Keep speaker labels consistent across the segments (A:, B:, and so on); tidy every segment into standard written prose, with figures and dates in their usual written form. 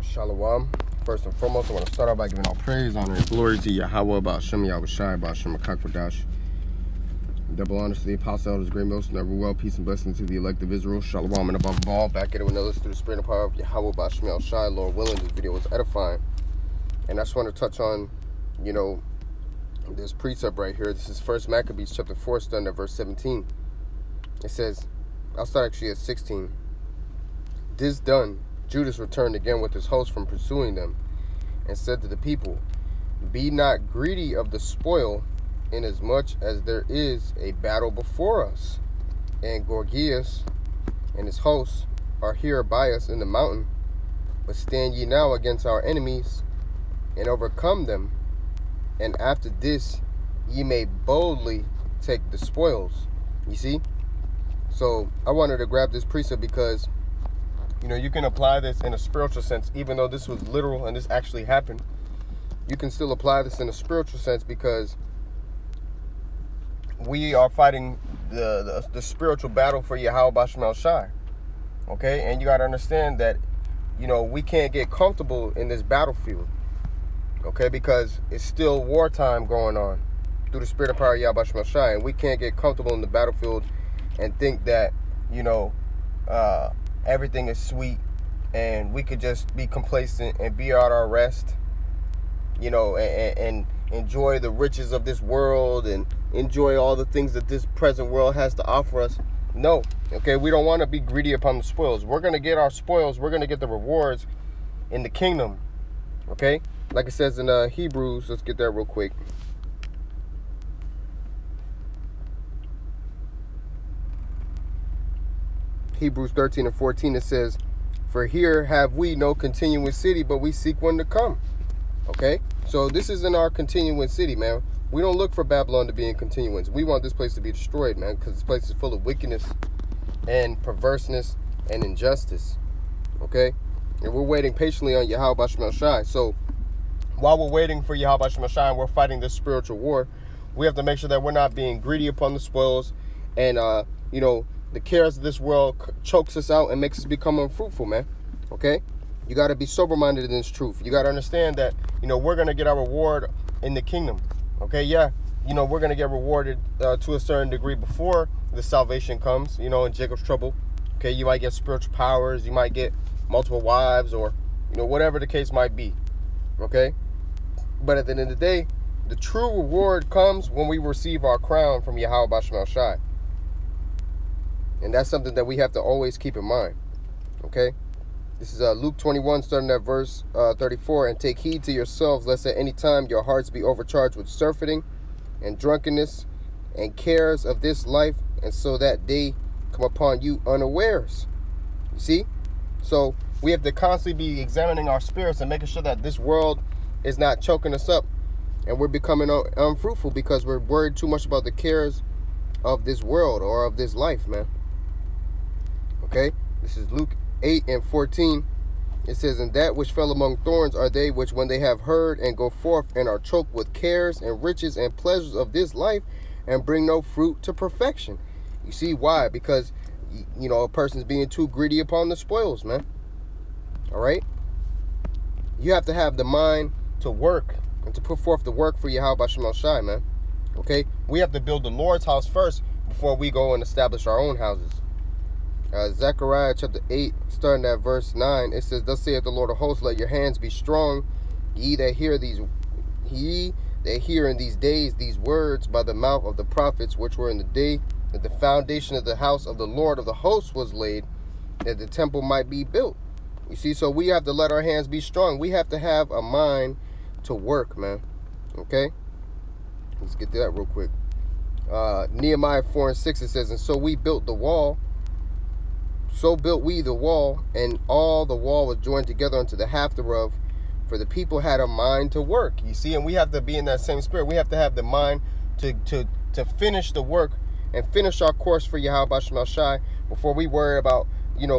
A: Shalom. First and foremost, I want to start out by giving all praise, honor, and glory to Yahweh, Ba'ashem Yahushai, Ba'ashem HaKakwadash. Double honors to the apostle, elders, great most, never well, peace and blessings to the elect of Israel. Shalom, and above all, back at it with another through the spirit and power of Yahweh, Ba'ashem Yahushai. Lord willing, this video was edifying. And I just want to touch on, this precept right here. This is 1 Maccabees chapter 4, starting at verse 17. It says, I'll start actually at 16. This done, Judas returned again with his host from pursuing them, and said to the people, be not greedy of the spoil, inasmuch as there is a battle before us, and Gorgias and his hosts are here by us in the mountain. But stand ye now against our enemies, and overcome them, and after this ye may boldly take the spoils. You see? So I wanted to grab this precept because you can apply this in a spiritual sense, even though this was literal and this actually happened. You can still apply this in a spiritual sense because we are fighting the spiritual battle for Yahweh Ba'ashem Shai. Okay? And you got to understand that, we can't get comfortable in this battlefield. Okay? Because it's still wartime going on through the spirit of power of Yahweh Ba'ashem Shai. And we can't get comfortable in the battlefield and think that, everything is sweet and we could just be complacent and be at our rest, and enjoy the riches of this world and enjoy all the things that this present world has to offer us. No, okay, we don't want to be greedy upon the spoils. We're going to get our spoils. We're going to get the rewards in the kingdom, okay? Like it says in Hebrews, let's get there real quick. Hebrews 13 and 14, it says, for here have we no continuing city, but we seek one to come. Okay? So this is in our continuing city, man. We don't look for Babylon to be in continuance. We want this place to be destroyed, man, because this place is full of wickedness and perverseness and injustice. Okay? And we're waiting patiently on Yahweh Ba'ashem Shai. So while we're waiting for Yahweh Ba'ashem Shai and we're fighting this spiritual war, we have to make sure that we're not being greedy upon the spoils and, the cares of this world chokes us out and makes us become unfruitful, man. Okay? You got to be sober-minded in this truth. You got to understand that, we're going to get our reward in the kingdom. Okay? Yeah, we're going to get rewarded to a certain degree before the salvation comes, in Jacob's trouble. Okay? You might get spiritual powers. You might get multiple wives or, whatever the case might be. Okay? But at the end of the day, the true reward comes when we receive our crown from Yahweh Ba'ashem Shai. And that's something that we have to always keep in mind. Okay? This is Luke 21, starting at verse 34. And take heed to yourselves, lest at any time your hearts be overcharged with surfeiting and drunkenness and cares of this life, and so that day come upon you unawares. You see? So we have to constantly be examining our spirits and making sure that this world is not choking us up and we're becoming unfruitful because we're worried too much about the cares of this world or of this life, man. Okay, this is Luke 8 and 14. It says, and that which fell among thorns are they which, when they have heard and go forth and are choked with cares and riches and pleasures of this life, and bring no fruit to perfection. You see why? Because, a person's being too greedy upon the spoils, man. All right? You have to have the mind to work and to put forth the work for Yahweh Ba'ashem Shai, man. Okay? We have to build the Lord's house first before we go and establish our own houses. Zechariah chapter 8, starting at verse 9, it says, thus saith the Lord of hosts, let your hands be strong, ye that hear in these days these words by the mouth of the prophets, which were in the day that the foundation of the house of the Lord of the hosts was laid, that the temple might be built. You see, so we have to let our hands be strong. We have to have a mind to work, man. Okay? Let's get to that real quick. Nehemiah 4 and 6, it says, and so we built the wall. So built we the wall, and all the wall was joined together unto the half thereof, for the people had a mind to work. You see, and we have to be in that same spirit. We have to have the mind to finish the work and finish our course for Yahweh Ba'ashem Shai before we worry about,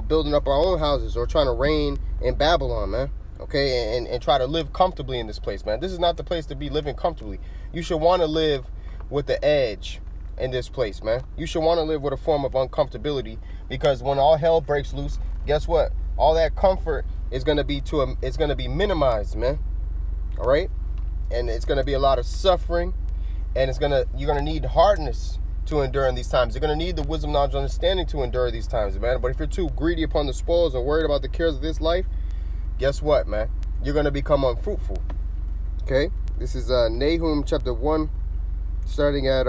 A: building up our own houses or trying to reign in Babylon, man. Okay, and try to live comfortably in this place, man. This is not the place to be living comfortably. You should want to live with the edge in this place, man. You should want to live with a form of uncomfortability, because when all hell breaks loose, guess what? All that comfort is going to be it's going to be minimized, man. All right? And it's going to be a lot of suffering, and you're going to need hardness to endure in these times. You're going to need the wisdom, knowledge, understanding to endure these times, man. But if you're too greedy upon the spoils and worried about the cares of this life, guess what, man? You're going to become unfruitful. Okay? This is Nahum chapter 1, starting at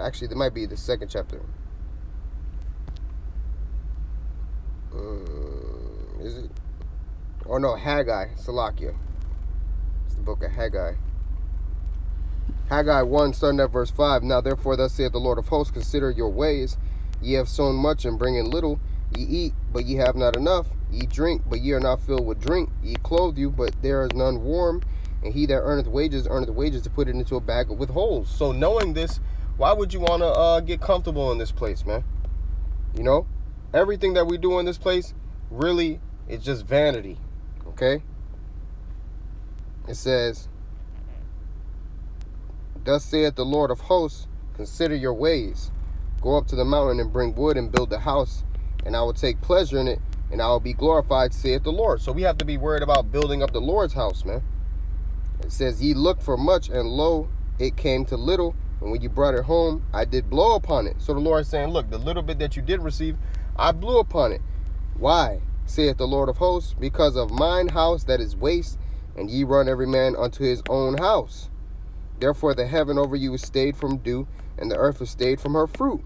A: actually, there might be the second chapter. Is it? Oh no, Haggai, Salakia. It's the book of Haggai. Haggai 1, starting at verse 5. Now therefore, thus saith the Lord of hosts, consider your ways. Ye have sown much and bring in little. Ye eat, but ye have not enough. Ye drink, but ye are not filled with drink. Ye clothe you, but there is none warm. And he that earneth wages to put it into a bag with holes. So knowing this, why would you want to get comfortable in this place, man? You know, everything that we do in this place really is just vanity, okay? It says, thus saith the Lord of hosts, consider your ways. Go up to the mountain and bring wood and build a house, and I will take pleasure in it, and I will be glorified, saith the Lord. So we have to be worried about building up the Lord's house, man. It says, ye looked for much, and lo, it came to little. And when you brought it home, I did blow upon it. So the Lord is saying, look, the little bit that you did receive, I blew upon it. Why, saith the Lord of hosts? Because of mine house that is waste, and ye run every man unto his own house. Therefore the heaven over you is stayed from dew, and the earth is stayed from her fruit.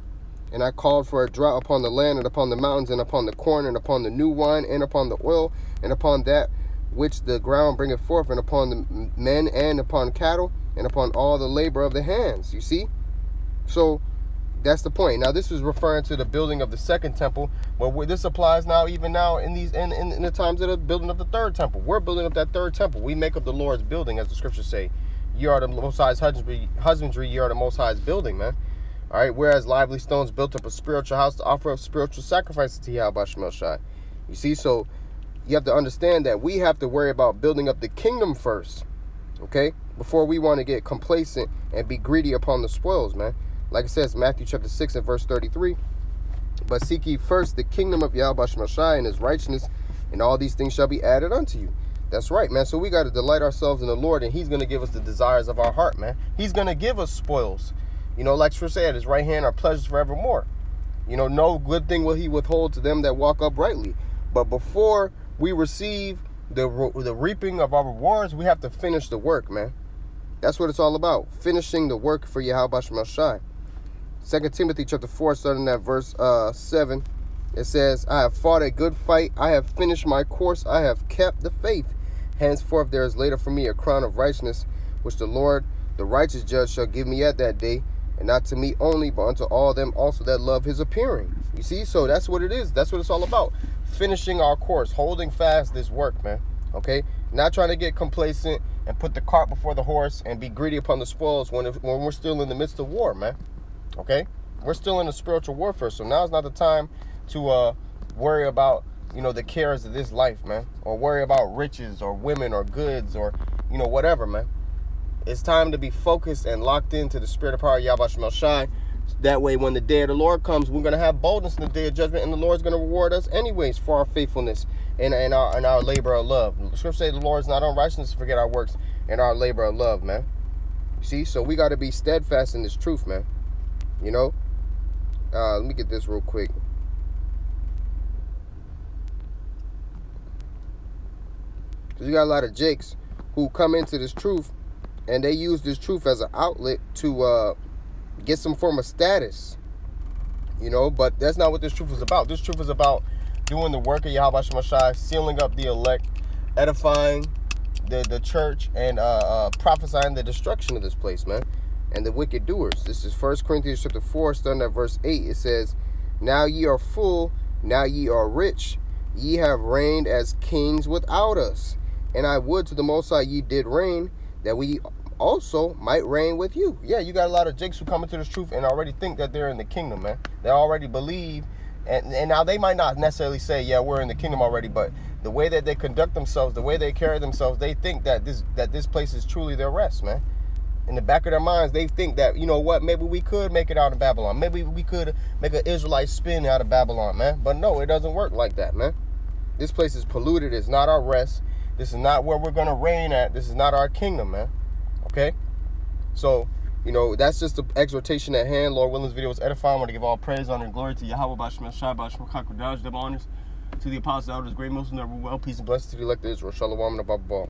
A: And I called for a drought upon the land, and upon the mountains, and upon the corn, and upon the new wine, and upon the oil, and upon that which the ground bringeth forth, and upon the men, and upon cattle, and upon all the labor of the hands. You see? So that's the point. Now this is referring to the building of the second temple, but this applies now, even now in the times of the building of the third temple. We're building up that third temple. We make up the Lord's building, as the scriptures say. You are the Most High's husbandry, you are the Most High's building, man. All right, whereas lively stones built up a spiritual house to offer up spiritual sacrifices to Yahweh Shemel Shai. You see, so you have to understand that we have to worry about building up the kingdom first, okay, before we want to get complacent and be greedy upon the spoils, man. Like it says, Matthew chapter 6 and verse 33, but seek ye first the kingdom of Yahweh Shemel Shai and his righteousness, and all these things shall be added unto you. That's right, man. So we got to delight ourselves in the Lord, and he's going to give us the desires of our heart, man. He's going to give us spoils. You know, like Scripture said, his right hand are pleasures forevermore. You know, no good thing will he withhold to them that walk uprightly. But before we receive the reaping of our rewards, we have to finish the work, man. That's what it's all about, finishing the work for Yahweh Shemel Shai. 2 Timothy chapter 4, starting at verse 7, it says, I have fought a good fight, I have finished my course, I have kept the faith. Henceforth there is laid up for me a crown of righteousness, which the Lord, the righteous judge, shall give me at that day, and not to me only, but unto all them also that love his appearing. You see, so that's what it is. That's what it's all about. Finishing our course, holding fast this work, man. Okay? Not trying to get complacent and put the cart before the horse and be greedy upon the spoils when we're still in the midst of war, man. Okay? We're still in a spiritual warfare, so now's not the time to worry about, you know, the cares of this life, man, or worry about riches or women or goods or, you know, whatever, man. It's time to be focused and locked into the spirit of power, Yahweh Shemel Shai. That way, when the day of the Lord comes, we're going to have boldness in the day of judgment, and the Lord's going to reward us anyways for our faithfulness and our labor of love. The scripture says the Lord is not unrighteous to forget our works and our labor of love, man. You see, so we got to be steadfast in this truth, man. You know? Let me get this real quick. Because you got a lot of jakes who come into this truth, and they use this truth as an outlet to get some form of status, you know, but that's not what this truth is about. This truth is about doing the work of Yahweh Shemel Shai, sealing up the elect, edifying the church, and prophesying the destruction of this place, man, and the wicked doers. This is 1 Corinthians chapter 4, starting at verse 8. It says, now ye are full, now ye are rich, ye have reigned as kings without us. And I would to the Most High ye did reign, that we also might reign with you. Yeah, you got a lot of jakes who come into this truth and already think that they're in the kingdom, man. They already believe, and now they might not necessarily say, yeah, we're in the kingdom already, but the way that they conduct themselves, the way they carry themselves, they think that this place is truly their rest, man. In the back of their minds, they think that, you know what, maybe we could make it out of Babylon. Maybe we could make an Israelite spin out of Babylon, man. But no, it doesn't work like that, man. This place is polluted. It's not our rest. This is not where we're going to reign at. This is not our kingdom, man. Okay? So, you know, that's just the exhortation at hand. Lord willing, this video was edifying. I want to give all praise, honor, and glory to Yahweh, Bashman, Shai, Bashman, Kakudaj, them honors. To the apostles, elders, great Muslims that were well, peace and blessings to the elect of Israel. Shalom and above all.